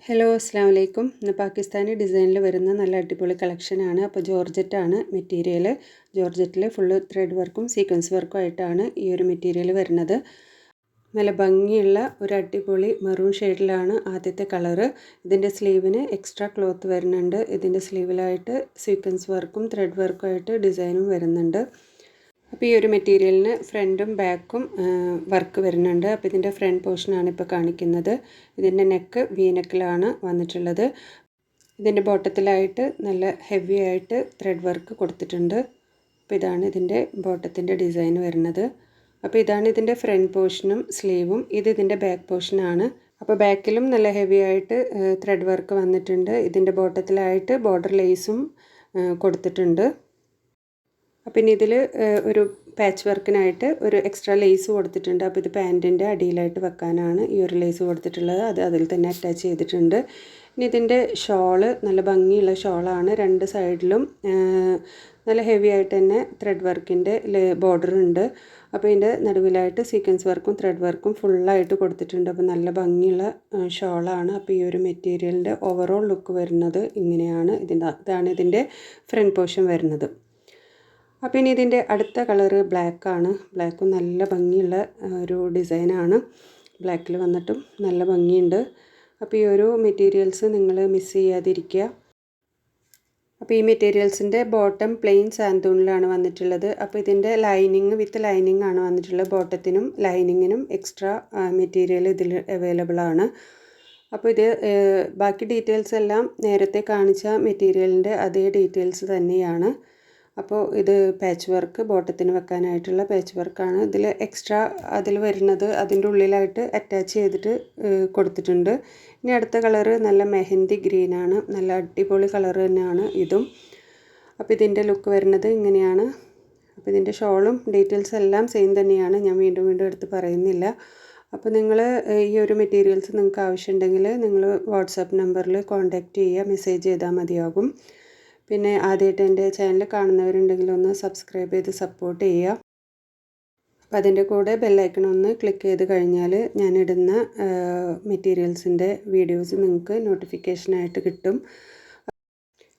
Hello അസ്സാം വലൈക്കും. ഇന്ന് പാകിസ്ഥാനി ഡിസൈനിൽ വരുന്ന നല്ല അടിപൊളി കളക്ഷനാണ്. അപ്പോൾ ജോർജറ്റാണ് മെറ്റീരിയൽ. ജോർജറ്റിൽ ഫുള്ള് ത്രെഡ് വർക്കും സീക്വൻസ് വർക്കും ആയിട്ടാണ് ഈ ഒരു മെറ്റീരിയൽ വരുന്നത്. നല്ല ഭംഗിയുള്ള ഒരു അടിപൊളി മെറൂൺ ഷെയ്ഡിലാണ് ആദ്യത്തെ കളറ്. ഇതിൻ്റെ സ്ലീവിന് എക്സ്ട്രാ ക്ലോത്ത് വരുന്നുണ്ട്. ഇതിൻ്റെ സ്ലീവിലായിട്ട് സീക്വൻസ് വർക്കും ത്രെഡ് വർക്കും ആയിട്ട് ഡിസൈനും വരുന്നുണ്ട്. അപ്പോൾ ഈ ഒരു മെറ്റീരിയലിന് ഫ്രണ്ടും ബാക്കും വർക്ക് വരുന്നുണ്ട്. അപ്പോൾ ഇതിൻ്റെ ഫ്രണ്ട് പോർഷനാണ് ഇപ്പോൾ കാണിക്കുന്നത്. ഇതിൻ്റെ നെക്ക് വി നെക്കിലാണ് വന്നിട്ടുള്ളത്. ഇതിൻ്റെ ബോട്ടത്തിലായിട്ട് നല്ല ഹെവി ആയിട്ട് ത്രെഡ് വർക്ക് കൊടുത്തിട്ടുണ്ട്. അപ്പോൾ ഇതാണ് ഇതിൻ്റെ ബോട്ടത്തിൻ്റെ ഡിസൈൻ വരുന്നത്. അപ്പോൾ ഇതാണ് ഇതിൻ്റെ ഫ്രണ്ട് പോർഷനും സ്ലീവും. ഇത് ഇതിൻ്റെ ബാക്ക് പോർഷനാണ്. അപ്പോൾ ബാക്കിലും നല്ല ഹെവി ആയിട്ട് ത്രെഡ് വർക്ക് വന്നിട്ടുണ്ട്. ഇതിൻ്റെ ബോട്ടത്തിലായിട്ട് ബോർഡർ ലേസും കൊടുത്തിട്ടുണ്ട്. അപ്പോൾ ഇനി ഇതിൽ ഒരു പാച്ച് വർക്കിനായിട്ട് ഒരു എക്സ്ട്രാ ലേസ് കൊടുത്തിട്ടുണ്ട്. അപ്പോൾ ഇത് പാൻറ്റിൻ്റെ അടിയിലായിട്ട് വെക്കാനാണ് ഈ ഒരു ലേസ് കൊടുത്തിട്ടുള്ളത്. അത് അതിൽ തന്നെ അറ്റാച്ച് ചെയ്തിട്ടുണ്ട്. ഇനി ഇതിൻ്റെ ഷോള് നല്ല ഭംഗിയുള്ള ഷോളാണ്. രണ്ട് സൈഡിലും നല്ല ഹെവി ആയിട്ട് തന്നെ ത്രെഡ് വർക്കിൻ്റെ ബോർഡർ ഉണ്ട്. അപ്പോൾ ഇതിൻ്റെ നടുവിലായിട്ട് സീക്വൻസ് വർക്കും ത്രെഡ് വർക്കും ഫുള്ളായിട്ട് കൊടുത്തിട്ടുണ്ട്. അപ്പോൾ നല്ല ഭംഗിയുള്ള ഷോളാണ്. അപ്പോൾ ഈ ഒരു മെറ്റീരിയലിൻ്റെ ഓവറോൾ ലുക്ക് വരുന്നത് ഇങ്ങനെയാണ്. ഇതാണ് ഇതിൻ്റെ ഫ്രണ്ട് പോർഷൻ വരുന്നത്. അപ്പോൾ ഇനി ഇതിൻ്റെ അടുത്ത കളറ് ബ്ലാക്കാണ്. ബ്ലാക്കും നല്ല ഭംഗിയുള്ള ഒരു ഡിസൈനാണ്. ബ്ലാക്കിൽ വന്നിട്ടും നല്ല ഭംഗിയുണ്ട്. അപ്പോൾ ഈ ഒരു മെറ്റീരിയൽസ് നിങ്ങൾ മിസ് ചെയ്യാതിരിക്കുക. അപ്പോൾ ഈ മെറ്റീരിയൽസിൻ്റെ ബോട്ടം പ്ലെയിൻ സാന്തൂണിലാണ് വന്നിട്ടുള്ളത്. അപ്പോൾ ഇതിൻ്റെ ലൈനിങ് വിത്ത് ലൈനിങ് ആണ് വന്നിട്ടുള്ളത്. ബോട്ടത്തിനും ലൈനിങ്ങിനും എക്സ്ട്രാ മെറ്റീരിയൽ ഇതിൽ അവൈലബിൾ ആണ്. അപ്പോൾ ഇത് ബാക്കി ഡീറ്റെയിൽസ് എല്ലാം നേരത്തെ കാണിച്ച മെറ്റീരിയലിൻ്റെ അതേ ഡീറ്റെയിൽസ് തന്നെയാണ്. അപ്പോൾ ഇത് പാച്ച് വർക്ക് ബോട്ടത്തിന് വെക്കാനായിട്ടുള്ള പാച്ച് വർക്കാണ്. ഇതിൽ എക്സ്ട്രാ അതിൽ വരുന്നത് അതിൻ്റെ ഉള്ളിലായിട്ട് അറ്റാച്ച് ചെയ്തിട്ട് കൊടുത്തിട്ടുണ്ട്. ഇനി അടുത്ത കളറ് നല്ല മെഹന്തി ഗ്രീനാണ്. നല്ല അടിപൊളി കളർ തന്നെയാണ് ഇതും. അപ്പോൾ ഇതിൻ്റെ ലുക്ക് വരുന്നത് ഇങ്ങനെയാണ്. അപ്പോൾ ഇതിൻ്റെ ഷോളും ഡീറ്റെയിൽസ് എല്ലാം സെയിം തന്നെയാണ്. ഞാൻ വീണ്ടും എടുത്ത് പറയുന്നില്ല. അപ്പോൾ നിങ്ങൾ ഈ ഒരു മെറ്റീരിയൽസ് നിങ്ങൾക്ക് ആവശ്യമുണ്ടെങ്കിൽ നിങ്ങൾ വാട്സാപ്പ് നമ്പറിൽ കോൺടാക്റ്റ് ചെയ്യുക, മെസ്സേജ് ചെയ്താൽ മതിയാകും. പിന്നെ ആദ്യമായിട്ട് എൻ്റെ ചാനൽ കാണുന്നവരുണ്ടെങ്കിൽ ഒന്ന് സബ്സ്ക്രൈബ് ചെയ്ത് സപ്പോർട്ട് ചെയ്യുക. അപ്പോൾ അതിൻ്റെ കൂടെ ബെല്ലൈക്കൺ ഒന്ന് ക്ലിക്ക് ചെയ്ത് കഴിഞ്ഞാൽ ഞാനിടുന്ന മെറ്റീരിയൽസിൻ്റെ വീഡിയോസ് നിങ്ങൾക്ക് നോട്ടിഫിക്കേഷനായിട്ട് കിട്ടും.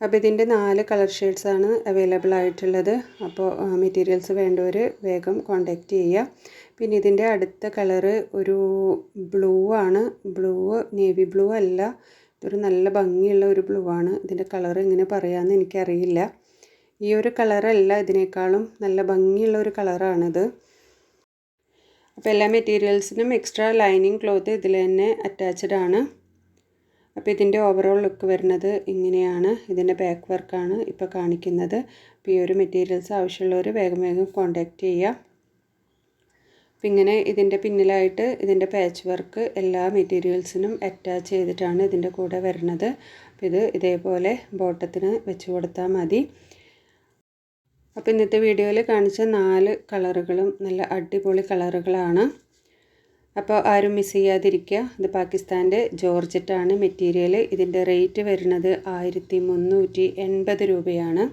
അപ്പോൾ ഇതിൻ്റെ 4 കളർ ഷെയ്ഡ്സാണ് അവൈലബിൾ ആയിട്ടുള്ളത്. അപ്പോൾ മെറ്റീരിയൽസ് വേണ്ടവർ വേഗം കോൺടാക്റ്റ് ചെയ്യുക. പിന്നെ ഇതിൻ്റെ അടുത്ത കളറ് ഒരു ബ്ലൂ ആണ്. നേവി ബ്ലൂ അല്ല, ഇതൊരു നല്ല ഭംഗിയുള്ള ഒരു ബ്ലൂ ആണ്. ഇതിൻ്റെ കളർ എങ്ങനെ പറയാമെന്ന് എനിക്കറിയില്ല. ഈ ഒരു കളറല്ല, ഇതിനേക്കാളും നല്ല ഭംഗിയുള്ള ഒരു കളറാണിത്. അപ്പോൾ എല്ലാ മെറ്റീരിയൽസിനും എക്സ്ട്രാ ലൈനിങ് ക്ലോത്ത് ഇതിൽ തന്നെ അറ്റാച്ച്ഡ് ആണ്. അപ്പോൾ ഇതിൻ്റെ ഓവറോൾ ലുക്ക് വരുന്നത് ഇങ്ങനെയാണ്. ഇതിൻ്റെ ബാക്ക് വർക്കാണ് ഇപ്പോൾ കാണിക്കുന്നത്. അപ്പോൾ ഈ ഒരു മെറ്റീരിയൽസ് ആവശ്യമുള്ളവർ വേഗം കോൺടാക്റ്റ് ചെയ്യുക. അപ്പോൾ ഇങ്ങനെ ഇതിൻ്റെ പിന്നിലായിട്ട് ഇതിൻ്റെ പാച്ച് വർക്ക് എല്ലാ മെറ്റീരിയൽസിനും അറ്റാച്ച് ചെയ്തിട്ടാണ് ഇതിൻ്റെ കൂടെ വരുന്നത്. അപ്പോൾ ഇത് ഇതേപോലെ ബോട്ടത്തിന് വെച്ച് കൊടുത്താൽ മതി. അപ്പോൾ ഇന്നത്തെ വീഡിയോയിൽ കാണിച്ച 4 കളറുകളും നല്ല അടിപൊളി കളറുകളാണ്. അപ്പോൾ ആരും മിസ് ചെയ്യാതിരിക്കുക. ഇത് പാകിസ്ഥാൻ്റെ ജോർജറ്റാണ് മെറ്റീരിയൽ. ഇതിൻ്റെ റേറ്റ് വരുന്നത് 1380 രൂപയാണ്.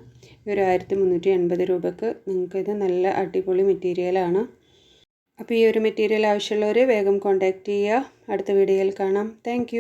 ഈ ഒരു 1380 രൂപക്ക് നിങ്ങൾക്കിത് നല്ല അടിപൊളി മെറ്റീരിയലാണ്. അപ്പോൾ ഈ ഒരു മെറ്റീരിയൽ ആവശ്യമുള്ളവർ വേഗം കോൺടാക്റ്റ് ചെയ്യുക. അടുത്ത വീഡിയോയിൽ കാണാം. താങ്ക്